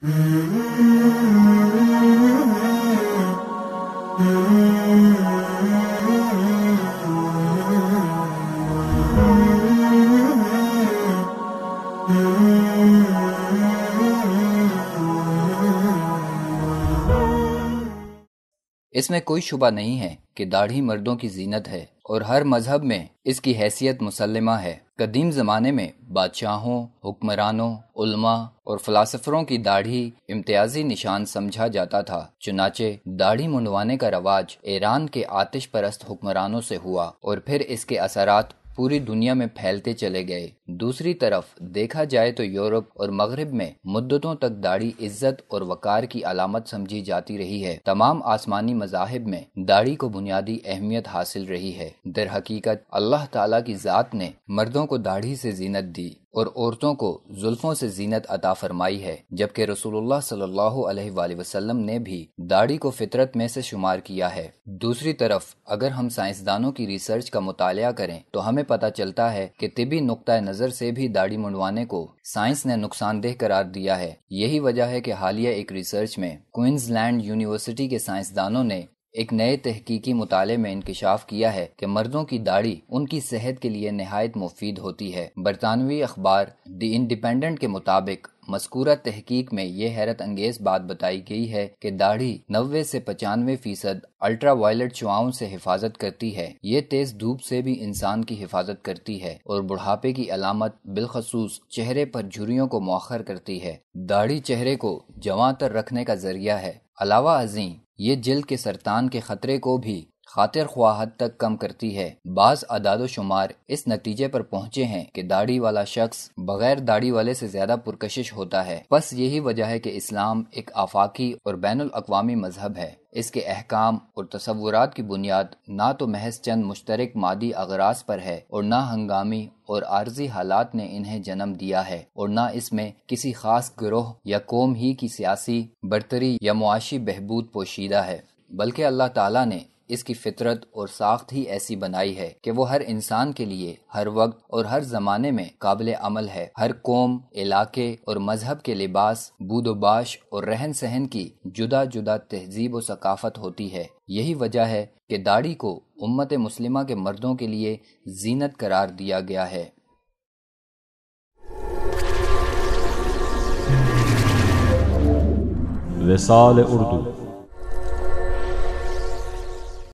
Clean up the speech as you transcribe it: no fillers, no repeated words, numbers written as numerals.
اس میں کوئی شبہ نہیں ہے کہ داڑھی مردوں کی زینت ہے اور ہر مذہب میں اس کی حیثیت مسلمہ ہے۔ قدیم زمانے میں بادشاہوں، حکمرانوں، علماء اور فلاسفروں کی داڑھی امتیازی نشان سمجھا جاتا تھا۔ چنانچہ داڑھی منڈوانے کا رواج ایران کے آتش پرست حکمرانوں سے ہوا اور پھر اس کے اثرات پوری دنیا میں پھیلتے چلے گئے۔ دوسری طرف دیکھا جائے تو یورپ اور مغرب میں مدتوں تک داڑھی عزت اور وقار کی علامت سمجھی جاتی رہی ہے۔ تمام آسمانی مذاہب میں داڑھی کو بنیادی اہمیت حاصل رہی ہے۔ در حقیقت اللہ تعالیٰ کی ذات نے مردوں کو داڑھی سے زینت دی اور عورتوں کو زلفوں سے زینت عطا فرمائی ہے، جبکہ رسول اللہ صلی اللہ علیہ وآلہ وسلم نے بھی داڑھی کو فطرت میں سے شمار کیا ہے۔ دوسری طرف اگر ہم سائنسدانوں کی ریسرچ کا مطالعہ کریں تو ہمیں پتہ چلتا ہے کہ طبی نقطہ نظر سے بھی داڑھی منڈوانے کو سائنس نے نقصان دہ قرار دیا ہے۔ یہی وجہ ہے کہ حالیہ ایک ریسرچ میں کوئنز لینڈ یونیورسٹی کے سائنسدانوں نے ایک نئے تحقیقی مطالعے میں انکشاف کیا ہے کہ مردوں کی داڑھی ان کی صحت کے لیے نہایت مفید ہوتی ہے۔ برطانوی اخبار دی انڈیپینڈنٹ کے مطابق مذکورہ تحقیق میں یہ حیرت انگیز بات بتائی گئی ہے کہ داڑھی 90 سے 95% الٹرا وائلٹ شعاؤں سے حفاظت کرتی ہے۔ یہ تیز دھوپ سے بھی انسان کی حفاظت کرتی ہے اور بڑھاپے کی علامت بالخصوص چہرے پر جھریوں کو مؤخر کرتی ہے۔ داڑھی چہرے کو جواں تر رکھنے کا ذریعہ ہے۔ علاوہ ازیں یہ جلد کے سرطان کے خطرے کو بھی خاطر خواہ حد تک کم کرتی ہے۔ بعض اعداد و شمار اس نتیجے پر پہنچے ہیں کہ داڑھی والا شخص بغیر داڑھی والے سے زیادہ پرکشش ہوتا ہے۔ بس یہی وجہ ہے کہ اسلام ایک آفاقی اور بین الاقوامی مذہب ہے۔ اس کے احکام اور تصورات کی بنیاد نہ تو محض چند مشترک مادی اغراض پر ہے اور نہ ہنگامی اور عارضی حالات نے انہیں جنم دیا ہے، اور نہ اس میں کسی خاص گروہ یا قوم ہی کی سیاسی برتری یا معاشی بہبود پوشیدہ ہے، بلکہ اللہ تعالیٰ نے اس کی فطرت اور ساخت ہی ایسی بنائی ہے کہ وہ ہر انسان کے لیے ہر وقت اور ہر زمانے میں قابل عمل ہے۔ ہر قوم، علاقے اور مذہب کے لباس، بود و باش اور رہن سہن کی جدا جدا تہذیب و ثقافت ہوتی ہے۔ یہی وجہ ہے کہ داڑھی کو امت مسلمہ کے مردوں کے لیے زینت قرار دیا گیا ہے۔ وصال اردو